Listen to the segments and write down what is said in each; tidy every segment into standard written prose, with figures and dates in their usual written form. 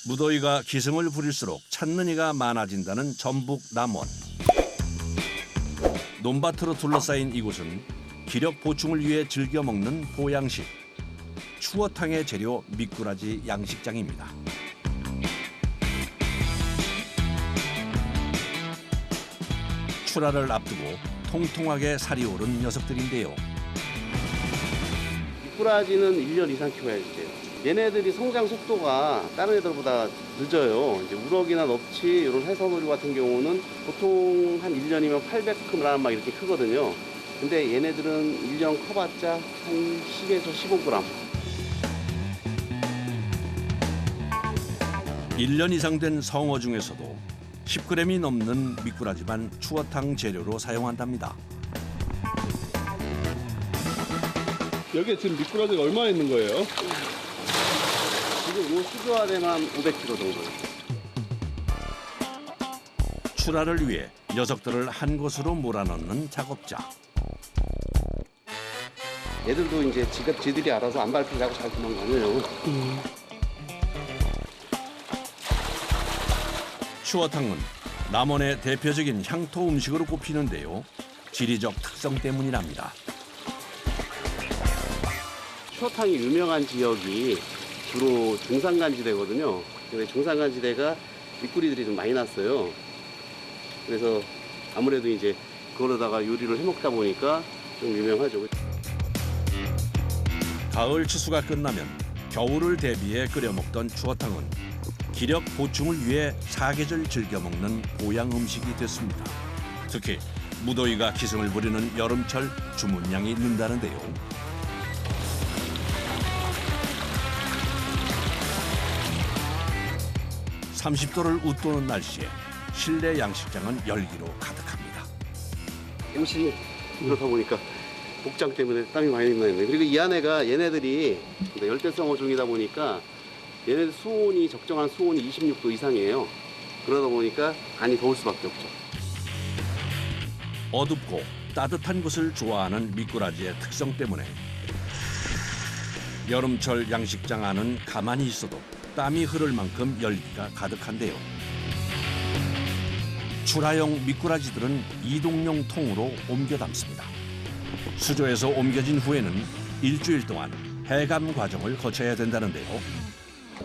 무더위가 기승을 부릴수록 찾는 이가 많아진다는 전북 남원. 논밭으로 둘러싸인 이곳은 기력 보충을 위해 즐겨 먹는 보양식. 추어탕의 재료 미꾸라지 양식장입니다. 출하를 앞두고 통통하게 살이 오른 녀석들인데요. 미꾸라지는 1년 이상 키워야지 돼요. 얘네들이 성장 속도가 다른 애들보다 늦어요. 이제 우럭이나 넙치 이런 해산어류 같은 경우는 보통 한 1년이면 800g 막 이렇게 크거든요. 근데 얘네들은 1년 커봤자 한 10에서 15g. 1년 이상 된 성어 중에서도 10g이 넘는 미꾸라지만 추어탕 재료로 사용한답니다. 여기에 지금 미꾸라지가 얼마나 있는 거예요? 지금 요 수조화되면 한 500kg 정도. 출하를 위해 녀석들을 한 곳으로 몰아넣는 작업자. 얘들도 이제 지들이 알아서 안 밟히려고 잘 도망가네요. 추어탕은 남원의 대표적인 향토 음식으로 꼽히는데요. 지리적 특성 때문이랍니다. 추어탕이 유명한 지역이 주로 중산간지대거든요. 근데 중산간지대가 미꾸리들이 좀 많이 났어요. 그래서 아무래도 이제 그거로다가 요리를 해먹다 보니까 좀 유명하죠. 가을 추수가 끝나면 겨울을 대비해 끓여 먹던 추어탕은 기력 보충을 위해 사계절 즐겨 먹는 보양 음식이 됐습니다. 특히 무더위가 기승을 부리는 여름철 주문량이 는다는데요. 30도를 웃도는 날씨에 실내 양식장은 열기로 가득합니다. 옷이 그렇다 보니까 복장 때문에 땀이 많이 나네. 그리고 이 안에가 얘네들이 열대성 어종이다 보니까 얘네들 수온이 적정한 수온이 26도 이상이에요. 그러다 보니까 안이 더울 수밖에 없죠. 어둡고 따뜻한 곳을 좋아하는 미꾸라지의 특성 때문에 여름철 양식장 안은 가만히 있어도 땀이 흐를 만큼 열기가 가득한데요. 출하용 미꾸라지들은 이동용 통으로 옮겨 담습니다. 수조에서 옮겨진 후에는 일주일 동안 해감 과정을 거쳐야 된다는데요.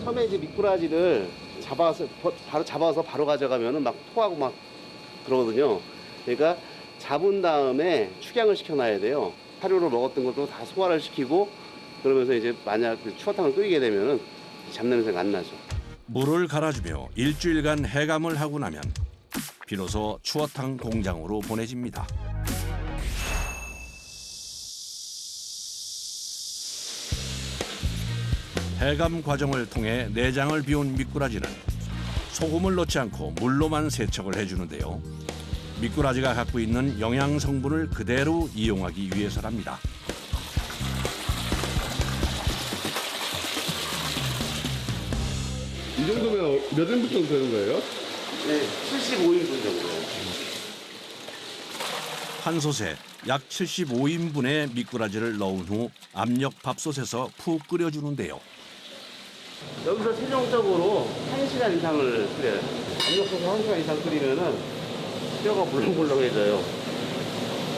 처음에 이제 미꾸라지를 잡아서 바로 가져가면은 막 토하고 막 그러거든요. 그러니까 잡은 다음에 축양을 시켜놔야 돼요. 사료를 먹었던 것도 다 소화를 시키고 그러면서 이제 만약 추어탕을 끓이게 되면은 잡냄새가 안 나죠. 물을 갈아주며 일주일간 해감을 하고 나면 비로소 추어탕 공장으로 보내집니다. 해감 과정을 통해 내장을 비운 미꾸라지는 소금을 넣지 않고 물로만 세척을 해주는데요. 미꾸라지가 갖고 있는 영양 성분을 그대로 이용하기 위해서랍니다. 이 정도면 몇 인분 정도 되는 거예요? 네, 75인분 정도. 한 솥에 약 75인분의 미꾸라지를 넣은 후 압력 밥솥에서 푹 끓여주는데요. 여기서 최종적으로 1시간 이상을 끓여요. 압력솥에서 1시간 이상 끓이면은 뼈가 물렁물렁해져요.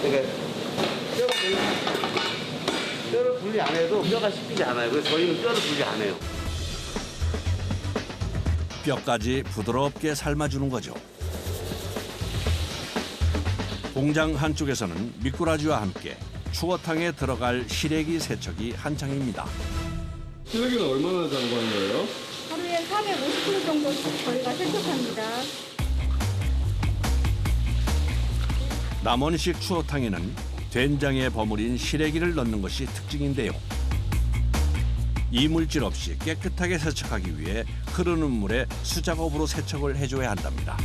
그러니까 뼈를 분리 안 해도 뼈가 씹히지 않아요. 그래서 저희는 뼈를 분리 안 해요. 뼈까지 부드럽게 삶아주는 거죠. 공장 한쪽에서는 미꾸라지와 함께 추어탕에 들어갈 시래기 세척이 한창입니다. 시래기는 얼마나 장구하는 거예요? 하루에 450kg 정도씩 저희가 세척합니다. 남원식 추어탕에는 된장에 버무린 시래기를 넣는 것이 특징인데요. 이물질 없이 깨끗하게 세척하기 위해 흐르는 물에 수작업으로 세척을 해줘야 한답니다.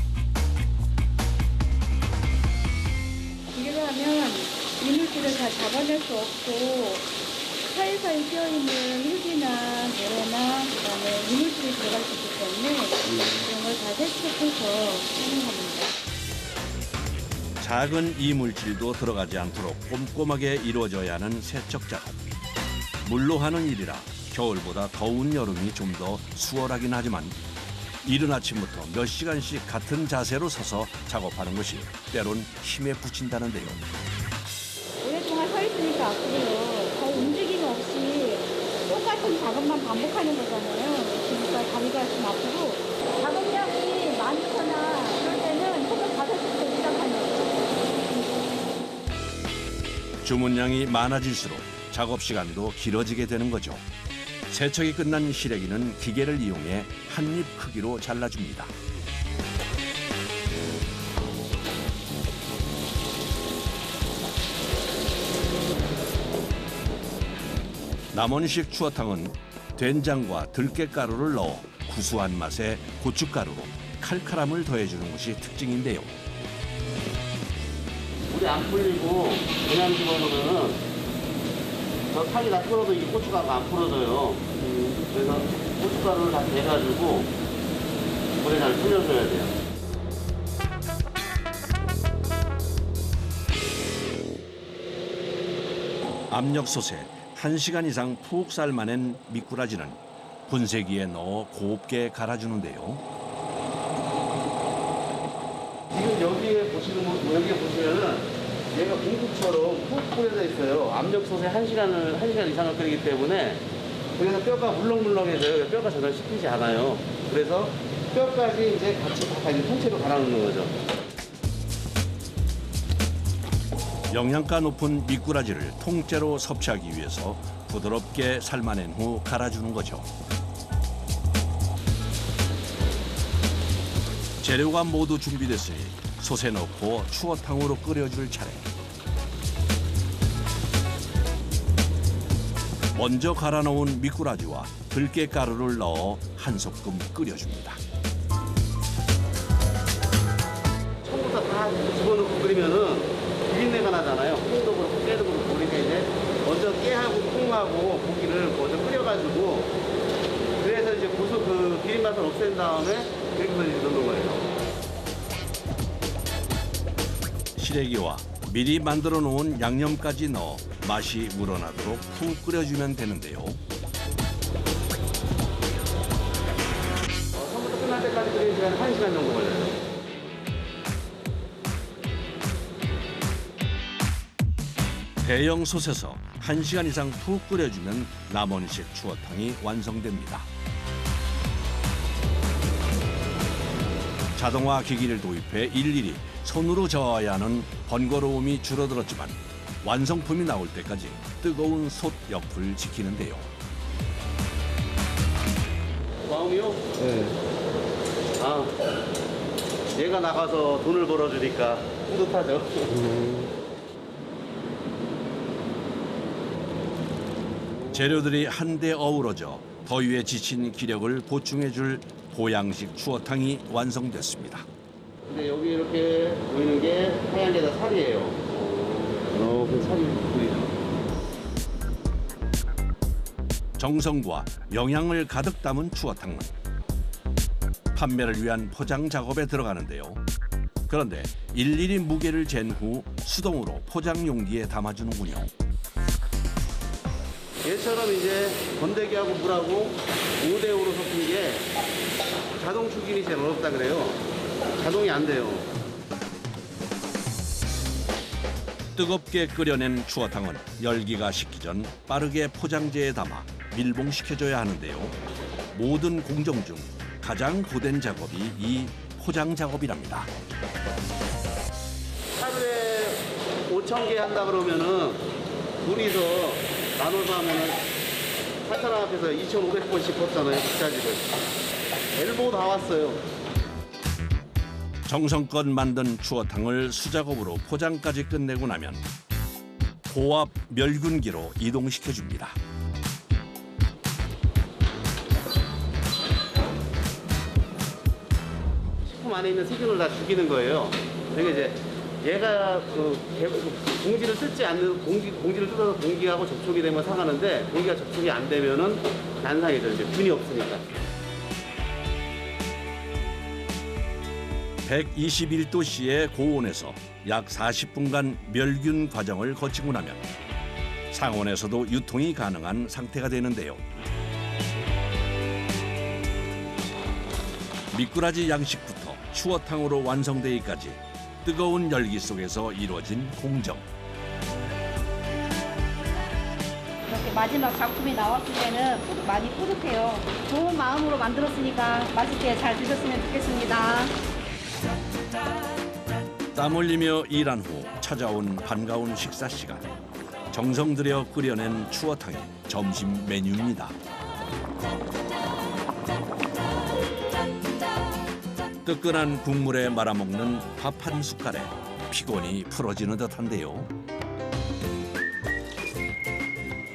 이렇게 하면 이물질을 다 잡아낼 수 없고 사이사이 끼어있는 흙이나 모래나 그다음에 이물질이 들어갈 수 있기 때문에 그런 걸 다 세척해서 하는 겁니다. 작은 이물질도 들어가지 않도록 꼼꼼하게 이루어져야 하는 세척 작업. 물로 하는 일이라 겨울보다 더운 여름이 좀 더 수월하긴 하지만 이른 아침부터 몇 시간씩 같은 자세로 서서 작업하는 것이 때론 힘에 부친다는데요. 오랫동안 서 있으니까 아프고요. 거의 움직임 없이 똑같은 작업만 반복하는 거잖아요. 그러니까 다리가 좀 아프고 작업량이 많거나 그럴 때는 새벽 5시부터 시작하는 거예요. 주문량이 많아질수록 작업 시간도 길어지게 되는 거죠. 세척이 끝난 시래기는 기계를 이용해 한 입 크기로 잘라줍니다. 남원식 추어탕은 된장과 들깨가루를 넣어 구수한 맛에 고춧가루로 칼칼함을 더해주는 것이 특징인데요. 물이 안 풀리고 그냥 집어넣으면은 저 탕이 다 끓어도 이 고춧가루가 안 풀어져요. 그래서 고춧가루를 다 대가지고 물에 잘 풀려줘야 돼요. 압력솥에 1시간 이상 푹 삶아낸 미꾸라지는 분쇄기에 넣어 곱게 갈아주는데요. 지금 여기에 보시면은 얘가 공국처럼 푹 뿌려져 있어요. 압력솥에 1시간 이상을 끓이기 때문에 그래서 뼈가 물렁물렁해져요. 뼈가 전혀 씹히지 않아요. 그래서 뼈까지 이제 같이 다 이제 통째로 갈아놓는 거죠. 영양가 높은 미꾸라지를 통째로 섭취하기 위해서 부드럽게 삶아낸 후 갈아주는 거죠. 재료가 모두 준비됐으니 솥에 넣고 추어탕으로 끓여줄 차례. 먼저 갈아놓은 미꾸라지와 들깨가루를 넣어 한 소끔 끓여줍니다. 처음부터 다 집어넣고 끓이면은 비린내가 나잖아요. 콩도 그렇고 깨도 그렇고. 그러니까 이제 먼저 깨하고 콩하고 고기를 먼저 끓여가지고 그래서 이제 그 비린 맛을 없앤 다음에 여기서 이제 넣는 거예요. 시래기와 미리 만들어 놓은 양념까지 넣어 맛이 우러나도록 푹 끓여주면 되는데요. 처음부터 끝날 때까지 끓이는 시간은 1시간 정도 걸려요. 대형 솥에서 1시간 이상 푹 끓여주면 남원식 추어탕이 완성됩니다. 자동화 기기를 도입해 일일이 손으로 저어야 하는 번거로움이 줄어들었지만 완성품이 나올 때까지 뜨거운 솥 옆을 지키는데요. 마음이요? 네. 아, 얘가 나가서 돈을 벌어주니까 뿌듯하죠. 재료들이 한데 어우러져 더위에 지친 기력을 보충해줄 보양식 추어탕이 완성됐습니다. 근데 여기 이렇게 보이는 게 하얀 게 다 살이에요. 그 살이 보이죠? 정성과 영양을 가득 담은 추어탕은 판매를 위한 포장 작업에 들어가는데요. 그런데 일일이 무게를 잰 후 수동으로 포장 용기에 담아주는군요. 얘처럼 이제 건더기하고 물하고 5대5로 섞은 게 자동 추김이 제일 어렵다 그래요. 자동이 안 돼요. 뜨겁게 끓여낸 추어탕은 열기가 식기 전 빠르게 포장재에 담아 밀봉시켜줘야 하는데요. 모든 공정 중 가장 고된 작업이 이 포장 작업이랍니다. 하루에 5,000개 한다 그러면은 둘이서 나눠서 하면은 8,000원 앞에서 2,500번씩 뽑잖아요. 국자지를. 엘보 다 왔어요. 정성껏 만든 추어탕을 수작업으로 포장까지 끝내고 나면 고압 멸균기로 이동시켜줍니다. 식품 안에 있는 세균을 다 죽이는 거예요. 그러니까 이제 얘가 공지를 뜯지 않는 공지를 뜯어서 공기하고 접촉이 되면 상하는데 공기가 접촉이 안 되면은 안 상해져. 이제 균이 없으니까. 121도씨의 고온에서 약 40분간 멸균 과정을 거치고 나면 상온에서도 유통이 가능한 상태가 되는데요. 미꾸라지 양식부터 추어탕으로 완성되기까지 뜨거운 열기 속에서 이루어진 공정. 이렇게 마지막 작품이 나왔을 때는 많이 뿌듯해요. 좋은 마음으로 만들었으니까 맛있게 잘 드셨으면 좋겠습니다. 땀 흘리며 일한 후 찾아온 반가운 식사 시간. 정성 들여 끓여낸 추어탕이 점심 메뉴입니다. 뜨끈한 국물에 말아먹는 밥 한 숟갈에 피곤이 풀어지는 듯한데요.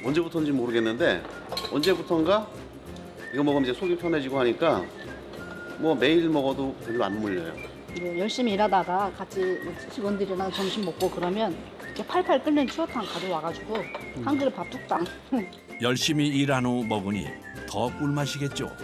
언제부터인지 모르겠는데 언제부턴가 이거 먹으면 이제 속이 편해지고 하니까 뭐 매일 먹어도 별로 안 물려요. 열심히 일하다가 같이 직원들이랑 점심 먹고 그러면 이렇게 팔팔 끓는 추어탕 가져와가지고 한 그릇 밥 뚝딱. 열심히 일한 후 먹으니 더 꿀맛이겠죠.